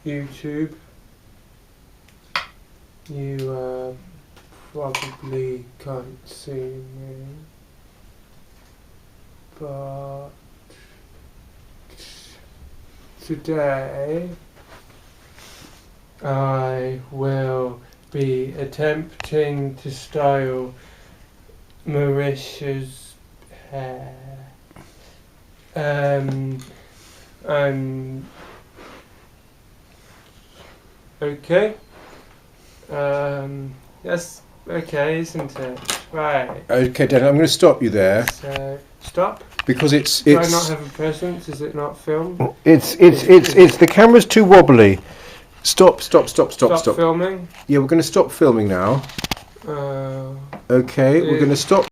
YouTube, you probably can't see me, but today I will be attempting to style Marysia's hair. Okay. That's okay, isn't it? Right. Okay, Dan, I'm going to stop you there. So stop. Because it's. Do I not have a presence? Is it not filmed? It's the camera's too wobbly. Stop. Stop filming. Yeah, we're going to stop filming now. Okay, we're going to stop.